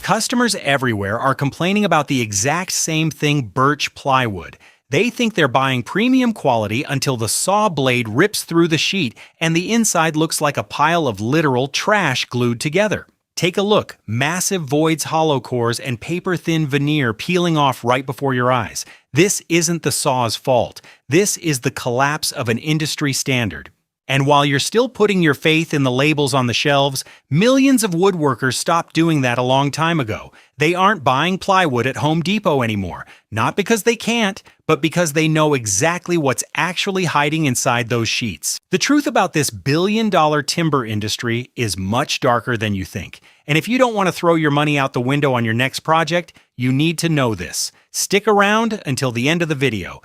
Customers everywhere are complaining about the exact same thing: Birch plywood. They think they're buying premium quality until the saw blade rips through the sheet and the inside looks like a pile of literal trash glued together. Take a look: massive voids, hollow cores, and paper-thin veneer peeling off right before your eyes. This isn't the saw's fault. This is the collapse of an industry standard. And while you're still putting your faith in the labels on the shelves, millions of woodworkers stopped doing that a long time ago. They aren't buying plywood at Home Depot anymore, not because they can't, but because they know exactly what's actually hiding inside those sheets. The truth about this billion-dollar timber industry is much darker than you think. And if you don't want to throw your money out the window on your next project, you need to know this. Stick around until the end of the video.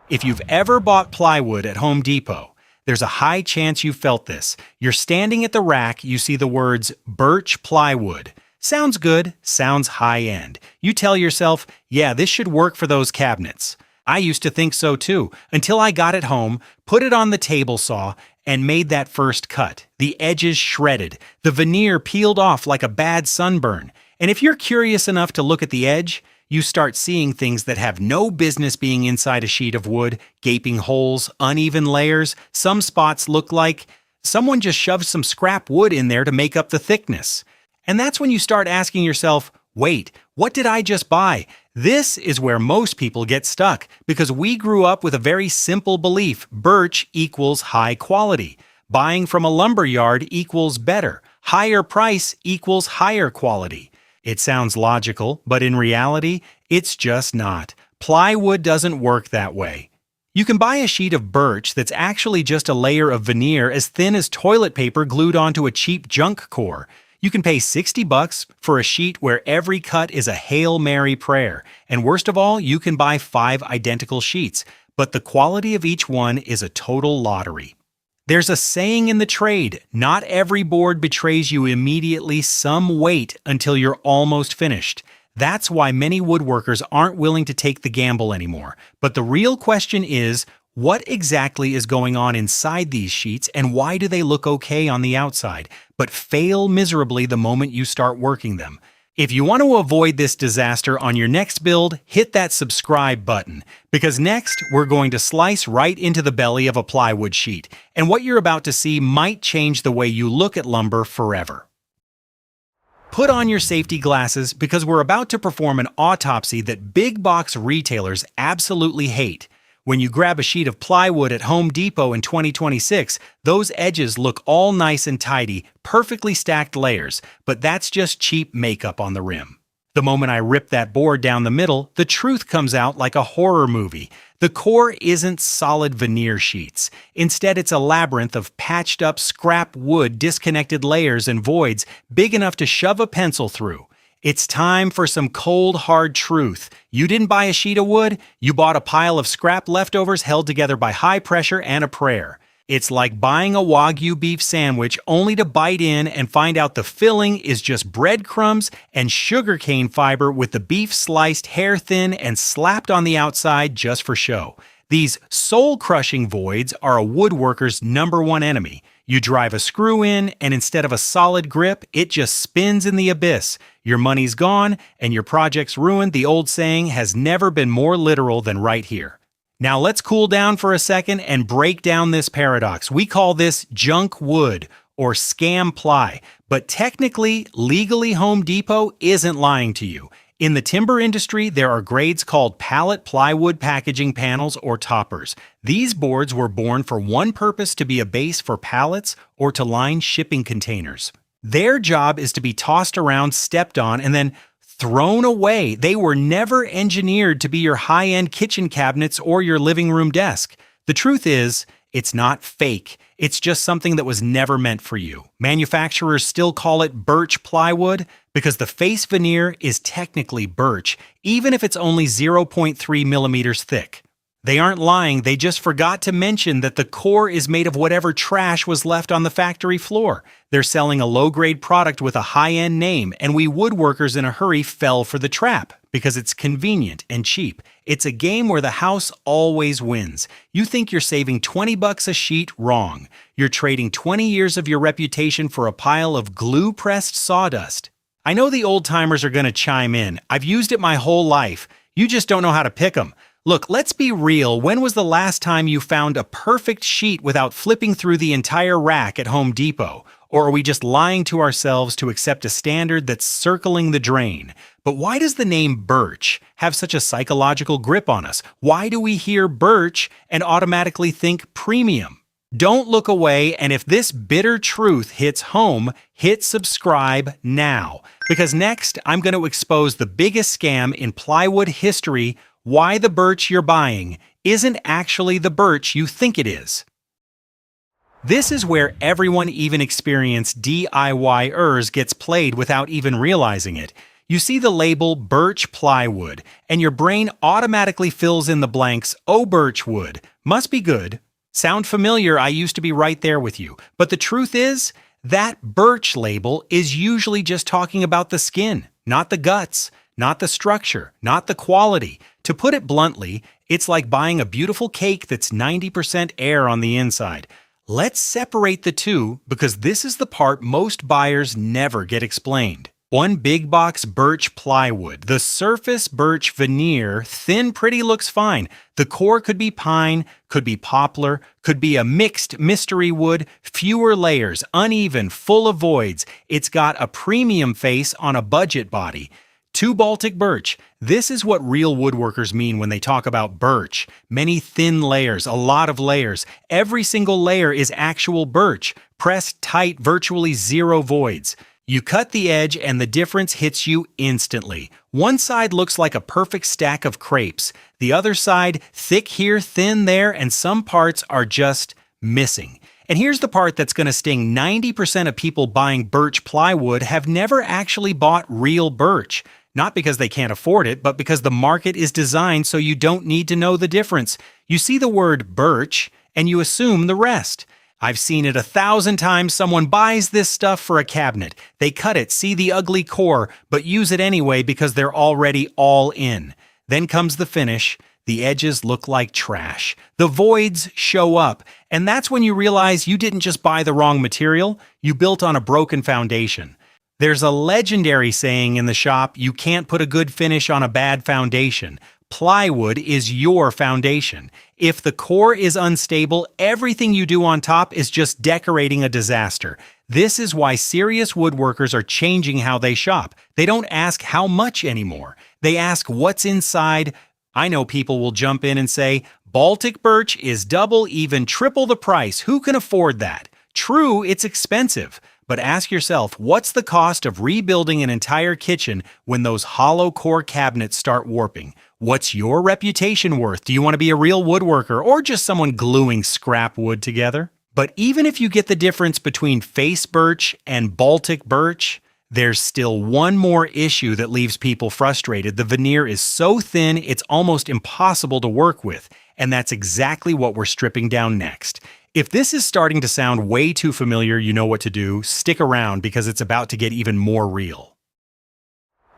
If you've ever bought plywood at Home Depot, there's a high chance you felt this. You're standing at the rack, you see the words Birch plywood. Sounds good, sounds high-end. You tell yourself, yeah, this should work for those cabinets. I used to think so too, until I got it home, put it on the table saw, and made that first cut. The edges shredded, the veneer peeled off like a bad sunburn. And if you're curious enough to look at the edge, you start seeing things that have no business being inside a sheet of wood: gaping holes, uneven layers. Some spots look like someone just shoved some scrap wood in there to make up the thickness. And that's when you start asking yourself, wait, what did I just buy? This is where most people get stuck, because we grew up with a very simple belief: birch equals high quality. Buying from a lumber yard equals better. Higher price equals higher quality. It sounds logical, but in reality, it's just not. Plywood doesn't work that way. You can buy a sheet of birch that's actually just a layer of veneer as thin as toilet paper glued onto a cheap junk core. You can pay $60 for a sheet where every cut is a Hail Mary prayer. And worst of all, you can buy 5 identical sheets, but the quality of each one is a total lottery. There's a saying in the trade: not every board betrays you immediately. Some wait until you're almost finished. That's why many woodworkers aren't willing to take the gamble anymore. But the real question is, what exactly is going on inside these sheets, and why do they look okay on the outside, but fail miserably the moment you start working them? If you want to avoid this disaster on your next build, hit that subscribe button, because next we're going to slice right into the belly of a plywood sheet, and what you're about to see might change the way you look at lumber forever. Put on your safety glasses, because we're about to perform an autopsy that big box retailers absolutely hate. When you grab a sheet of plywood at Home Depot in 2026, those edges look all nice and tidy, perfectly stacked layers, but that's just cheap makeup on the rim. The moment I rip that board down the middle, the truth comes out like a horror movie. The core isn't solid veneer sheets. Instead, it's a labyrinth of patched up scrap wood, disconnected layers and voids big enough to shove a pencil through. It's time for some cold, hard truth. You didn't buy a sheet of wood, you bought a pile of scrap leftovers held together by high pressure and a prayer. It's like buying a Wagyu beef sandwich only to bite in and find out the filling is just breadcrumbs and sugarcane fiber with the beef sliced hair thin and slapped on the outside just for show. These soul-crushing voids are a woodworker's #1 enemy. You drive a screw in, and instead of a solid grip, it just spins in the abyss. Your money's gone, and your project's ruined. The old saying has never been more literal than right here. Now let's cool down for a second and break down this paradox. We call this junk wood, or scam ply, but technically, legally, Home Depot isn't lying to you. In the timber industry, there are grades called pallet plywood packaging panels, or toppers. These boards were born for one purpose: to be a base for pallets or to line shipping containers. Their job is to be tossed around, stepped on, and then thrown away. They were never engineered to be your high-end kitchen cabinets or your living room desk. The truth is, it's not fake. It's just something that was never meant for you. Manufacturers still call it birch plywood because the face veneer is technically birch, even if it's only 0.3 millimeters thick. They aren't lying, they just forgot to mention that the core is made of whatever trash was left on the factory floor. They're selling a low-grade product with a high-end name, and we woodworkers in a hurry fell for the trap because it's convenient and cheap. It's a game where the house always wins. You think you're saving $20 a sheet? Wrong. You're trading 20 years of your reputation for a pile of glue-pressed sawdust. I know the old-timers are going to chime in. I've used it my whole life. You just don't know how to pick 'em. Look, let's be real. When was the last time you found a perfect sheet without flipping through the entire rack at Home Depot? Or are we just lying to ourselves to accept a standard that's circling the drain? But why does the name Birch have such a psychological grip on us? Why do we hear Birch and automatically think premium? Don't look away, and if this bitter truth hits home, hit subscribe now. Because next, I'm going to expose the biggest scam in plywood history, why the birch you're buying isn't actually the birch you think it is. This is where everyone, even experienced DIYers, gets played without even realizing it. You see the label Birch Plywood, and your brain automatically fills in the blanks, oh, birch wood, must be good. Sound familiar? I used to be right there with you. But the truth is, that birch label is usually just talking about the skin, not the guts, not the structure, not the quality. To put it bluntly, it's like buying a beautiful cake that's 90% air on the inside. Let's separate the two because this is the part most buyers never get explained. One big box birch plywood. The surface birch veneer, thin, pretty, looks fine. The core could be pine, could be poplar, could be a mixed mystery wood, fewer layers, uneven, full of voids. It's got a premium face on a budget body. Two Baltic birch. This is what real woodworkers mean when they talk about birch. Many thin layers, a lot of layers. Every single layer is actual birch, pressed tight, virtually zero voids. You cut the edge and the difference hits you instantly. One side looks like a perfect stack of crepes. The other side, thick here, thin there, and some parts are just missing. And here's the part that's going to sting. 90% of people buying birch plywood have never actually bought real birch. Not because they can't afford it, but because the market is designed so you don't need to know the difference. You see the word birch, and you assume the rest. I've seen it 1,000 times. Someone buys this stuff for a cabinet. They cut it, see the ugly core, but use it anyway because they're already all in. Then comes the finish. The edges look like trash. The voids show up, and that's when you realize you didn't just buy the wrong material, you built on a broken foundation. There's a legendary saying in the shop, you can't put a good finish on a bad foundation. Plywood is your foundation. If the core is unstable, everything you do on top is just decorating a disaster. This is why serious woodworkers are changing how they shop. They don't ask how much anymore. They ask what's inside. I know people will jump in and say, Baltic birch is double, even triple the price. Who can afford that? True, it's expensive. But ask yourself, what's the cost of rebuilding an entire kitchen when those hollow core cabinets start warping? What's your reputation worth? Do you want to be a real woodworker or just someone gluing scrap wood together? But even if you get the difference between face birch and Baltic birch, there's still one more issue that leaves people frustrated. The veneer is so thin, it's almost impossible to work with. And that's exactly what we're stripping down next. If this is starting to sound way too familiar, you know what to do. Stick around because it's about to get even more real.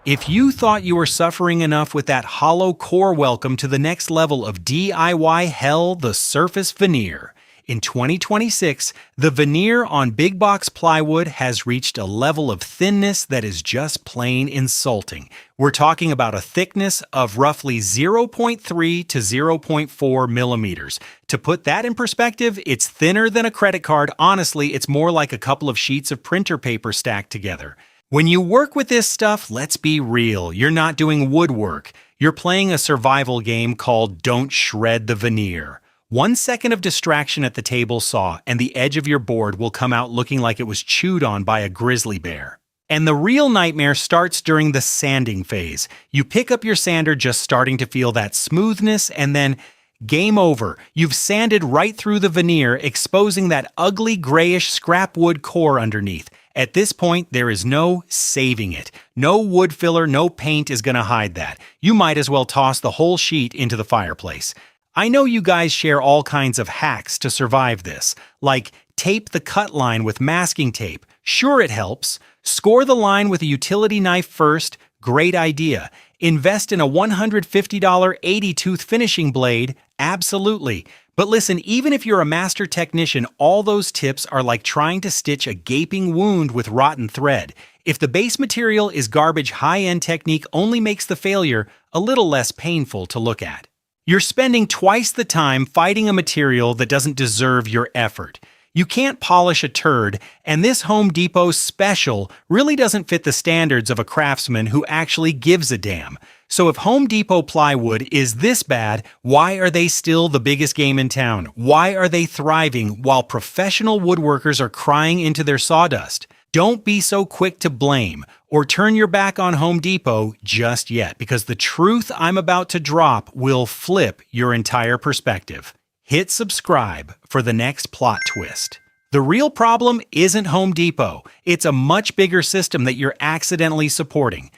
If you thought you were suffering enough with that hollow core, welcome to the next level of DIY hell, the surface veneer. In 2026, the veneer on big box plywood has reached a level of thinness that is just plain insulting. We're talking about a thickness of roughly 0.3 to 0.4 millimeters. To put that in perspective, it's thinner than a credit card. Honestly, it's more like a couple of sheets of printer paper stacked together. When you work with this stuff, let's be real, you're not doing woodwork. You're playing a survival game called Don't Shred the Veneer. 1 second of distraction at the table saw, and the edge of your board will come out looking like it was chewed on by a grizzly bear. And the real nightmare starts during the sanding phase. You pick up your sander just starting to feel that smoothness, and then game over. You've sanded right through the veneer, exposing that ugly grayish scrap wood core underneath. At this point, there is no saving it. No wood filler, no paint is going to hide that. You might as well toss the whole sheet into the fireplace. I know you guys share all kinds of hacks to survive this, like tape the cut line with masking tape. Sure, it helps. Score the line with a utility knife first. Great idea. Invest in a $150 80-tooth finishing blade. Absolutely. But listen, even if you're a master technician, all those tips are like trying to stitch a gaping wound with rotten thread. If the base material is garbage, high-end technique only makes the failure a little less painful to look at. You're spending twice the time fighting a material that doesn't deserve your effort. You can't polish a turd, and this Home Depot special really doesn't fit the standards of a craftsman who actually gives a damn. So if Home Depot plywood is this bad, why are they still the biggest game in town? Why are they thriving while professional woodworkers are crying into their sawdust? Don't be so quick to blame or turn your back on Home Depot just yet, because the truth I'm about to drop will flip your entire perspective. Hit subscribe for the next plot twist. The real problem isn't Home Depot. It's a much bigger system that you're accidentally supporting.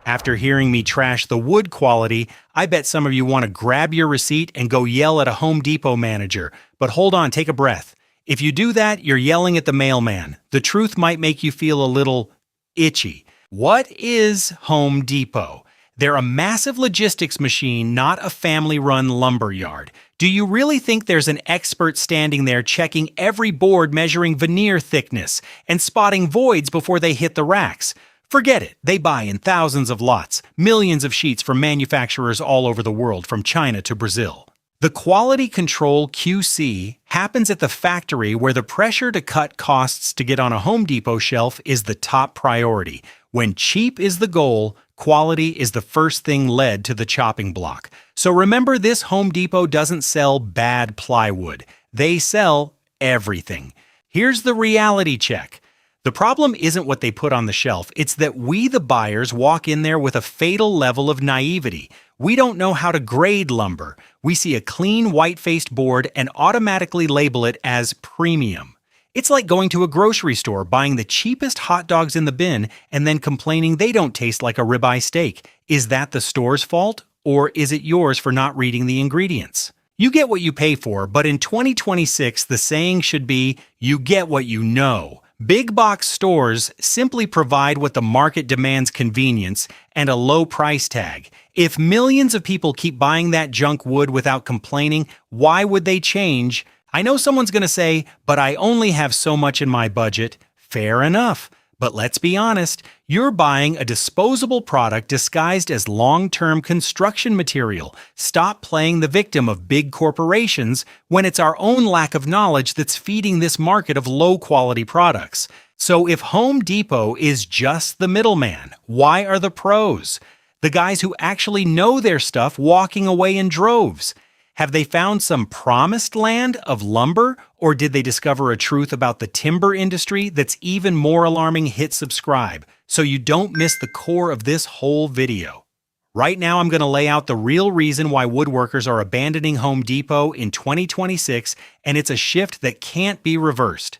After hearing me trash the wood quality, I bet some of you want to grab your receipt and go yell at a Home Depot manager. But hold on, take a breath. If you do that, you're yelling at the mailman. The truth might make you feel a little itchy. What is Home Depot? They're a massive logistics machine, not a family-run lumber yard. Do you really think there's an expert standing there checking every board, measuring veneer thickness, and spotting voids before they hit the racks? Forget it. They buy in thousands of lots, millions of sheets from manufacturers all over the world, from China to Brazil. The quality control QC happens at the factory, where the pressure to cut costs to get on a Home Depot shelf is the top priority. When cheap is the goal, quality is the first thing led to the chopping block. So remember, this Home Depot doesn't sell bad plywood. They sell everything. Here's the reality check. The problem isn't what they put on the shelf. It's that we, the buyers, walk in there with a fatal level of naivety. We don't know how to grade lumber. We see a clean, white-faced board and automatically label it as premium. It's like going to a grocery store, buying the cheapest hot dogs in the bin, and then complaining they don't taste like a ribeye steak. Is that the store's fault, or is it yours for not reading the ingredients? You get what you pay for, but in 2026, the saying should be, you get what you know. Big box stores simply provide what the market demands: convenience and a low price tag. If millions of people keep buying that junk wood without complaining, why would they change? I know someone's going to say, but I only have so much in my budget. Fair enough. But let's be honest, you're buying a disposable product disguised as long-term construction material. Stop playing the victim of big corporations when it's our own lack of knowledge that's feeding this market of low-quality products. So if Home Depot is just the middleman, why are the pros, the guys who actually know their stuff, walking away in droves? Have they found some promised land of lumber, or did they discover a truth about the timber industry that's even more alarming? Hit subscribe so you don't miss the core of this whole video. Right now, I'm going to lay out the real reason why woodworkers are abandoning Home Depot in 2026, and it's a shift that can't be reversed.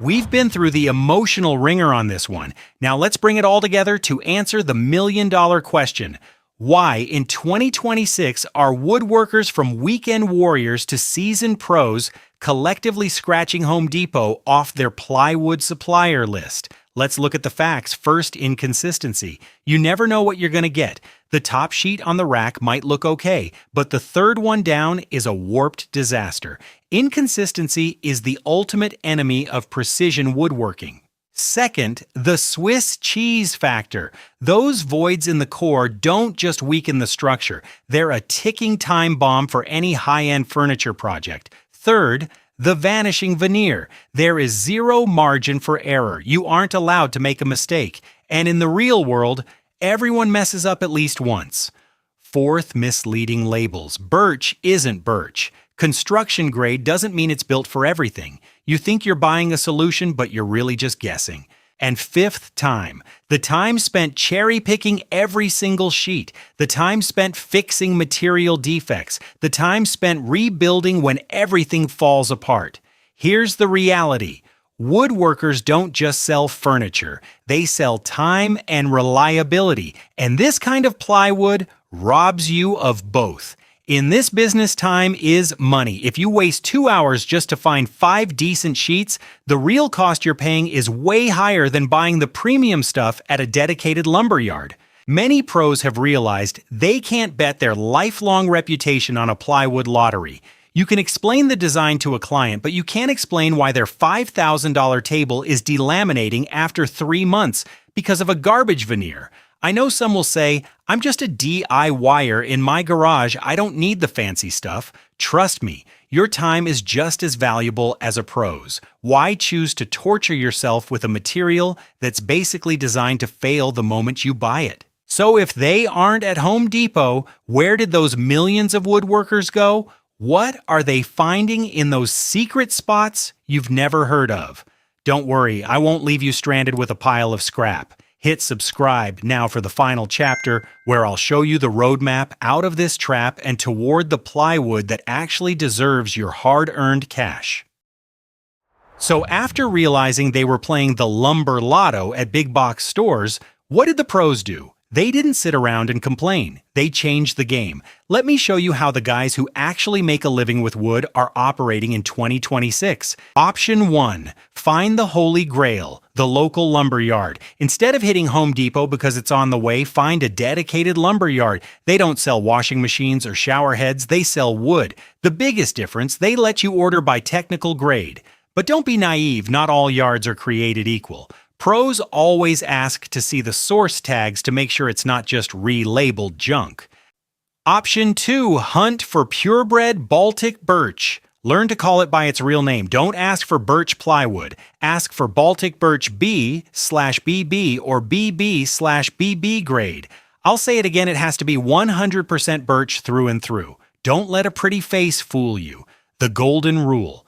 We've been through the emotional ringer on this one. Now let's bring it all together to answer the million-dollar question. Why, in 2026, are woodworkers from weekend warriors to seasoned pros collectively scratching Home Depot off their plywood supplier list? Let's look at the facts. First, inconsistency. You never know what you're going to get. The top sheet on the rack might look okay, but the third one down is a warped disaster. Inconsistency is the ultimate enemy of precision woodworking. Second, the Swiss cheese factor. Those voids in the core don't just weaken the structure. They're a ticking time bomb for any high-end furniture project. Third, the vanishing veneer. There is zero margin for error. You aren't allowed to make a mistake. And in the real world, everyone messes up at least once. Fourth, misleading labels. Birch isn't birch. Construction grade doesn't mean it's built for everything. You think you're buying a solution, but you're really just guessing. And fifth, time. The time spent cherry-picking every single sheet. The time spent fixing material defects. The time spent rebuilding when everything falls apart. Here's the reality. Woodworkers don't just sell furniture. They sell time and reliability. And this kind of plywood robs you of both. In this business, time is money. If you waste 2 hours just to find 5 decent sheets, the real cost you're paying is way higher than buying the premium stuff at a dedicated lumber yard. Many pros have realized they can't bet their lifelong reputation on a plywood lottery. You can explain the design to a client, but you can't explain why their $5,000 table is delaminating after 3 months because of a garbage veneer. I know some will say, I'm just a DIYer in my garage, I don't need the fancy stuff. Trust me, your time is just as valuable as a pro's. Why choose to torture yourself with a material that's basically designed to fail the moment you buy it? So if they aren't at Home Depot, where did those millions of woodworkers go? What are they finding in those secret spots you've never heard of? Don't worry, I won't leave you stranded with a pile of scrap. Hit subscribe now for the final chapter, where I'll show you the roadmap out of this trap and toward the plywood that actually deserves your hard-earned cash. So after realizing they were playing the lumber lotto at big box stores, what did the pros do? They didn't sit around and complain. They changed the game. Let me show you how the guys who actually make a living with wood are operating in 2026. Option 1. Find the holy grail, the local lumber yard. Instead of hitting Home Depot because it's on the way, find a dedicated lumber yard. They don't sell washing machines or shower heads, they sell wood. The biggest difference, they let you order by technical grade. But don't be naive, not all yards are created equal. Pros always ask to see the source tags to make sure it's not just relabeled junk. Option 2. Hunt for purebred Baltic birch. Learn to call it by its real name. Don't ask for birch plywood. Ask for Baltic birch B/BB or BB/BB grade. I'll say it again, it has to be 100% birch through and through. Don't let a pretty face fool you. The golden rule.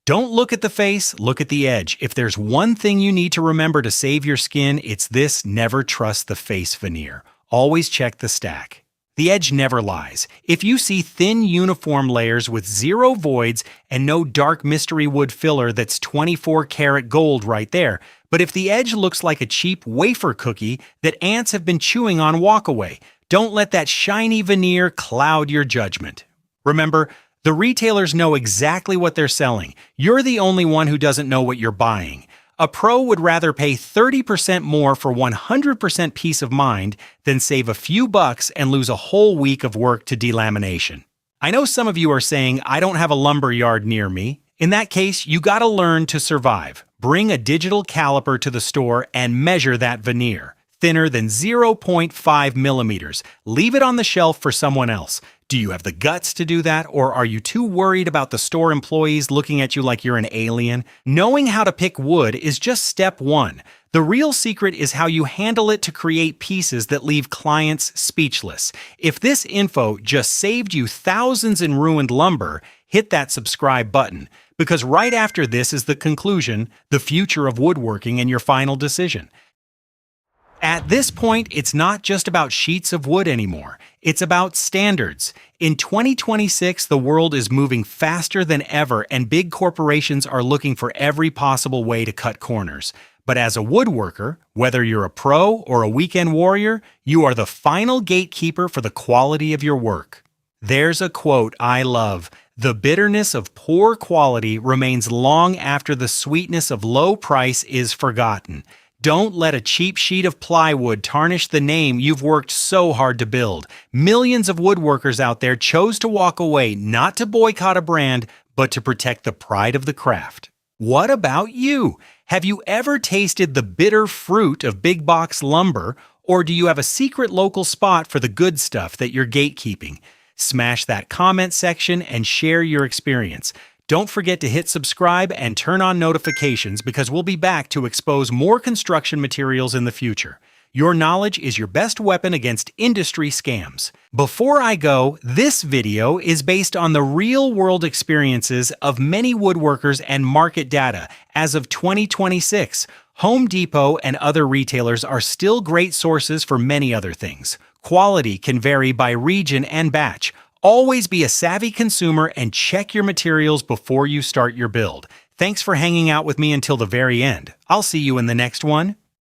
Don't look at the face, look at the edge. If there's one thing you need to remember to save your skin, it's this: never trust the face veneer. Always check the stack. The edge never lies. If you see thin uniform layers with zero voids and no dark mystery wood filler that's 24 karat gold right there, but if the edge looks like a cheap wafer cookie that ants have been chewing on, walk away. Don't let that shiny veneer cloud your judgment. Remember, the retailers know exactly what they're selling. You're the only one who doesn't know what you're buying. A pro would rather pay 30% more for 100% peace of mind than save a few bucks and lose a whole week of work to delamination. I know some of you are saying, I don't have a lumber yard near me. In that case, you gotta learn to survive. Bring a digital caliper to the store and measure that veneer. Thinner than 0.5 millimeters. Leave it on the shelf for someone else. Do you have the guts to do that, or are you too worried about the store employees looking at you like you're an alien? Knowing how to pick wood is just step 1. The real secret is how you handle it to create pieces that leave clients speechless. If this info just saved you thousands in ruined lumber, hit that subscribe button, because right after this is the conclusion, the future of woodworking, and your final decision. At this point, it's not just about sheets of wood anymore. It's about standards. In 2026, the world is moving faster than ever, and big corporations are looking for every possible way to cut corners. But as a woodworker, whether you're a pro or a weekend warrior, you are the final gatekeeper for the quality of your work. There's a quote I love: "The bitterness of poor quality remains long after the sweetness of low price is forgotten." Don't let a cheap sheet of plywood tarnish the name you've worked so hard to build. Millions of woodworkers out there chose to walk away, not to boycott a brand, but to protect the pride of the craft. What about you? Have you ever tasted the bitter fruit of big box lumber, or do you have a secret local spot for the good stuff that you're gatekeeping? Smash that comment section and share your experience. Don't forget to hit subscribe and turn on notifications, because we'll be back to expose more construction materials in the future. Your knowledge is your best weapon against industry scams. Before I go, this video is based on the real-world experiences of many woodworkers and market data. As of 2026, Home Depot and other retailers are still great sources for many other things. Quality can vary by region and batch. Always be a savvy consumer and check your materials before you start your build. Thanks for hanging out with me until the very end. I'll see you in the next one.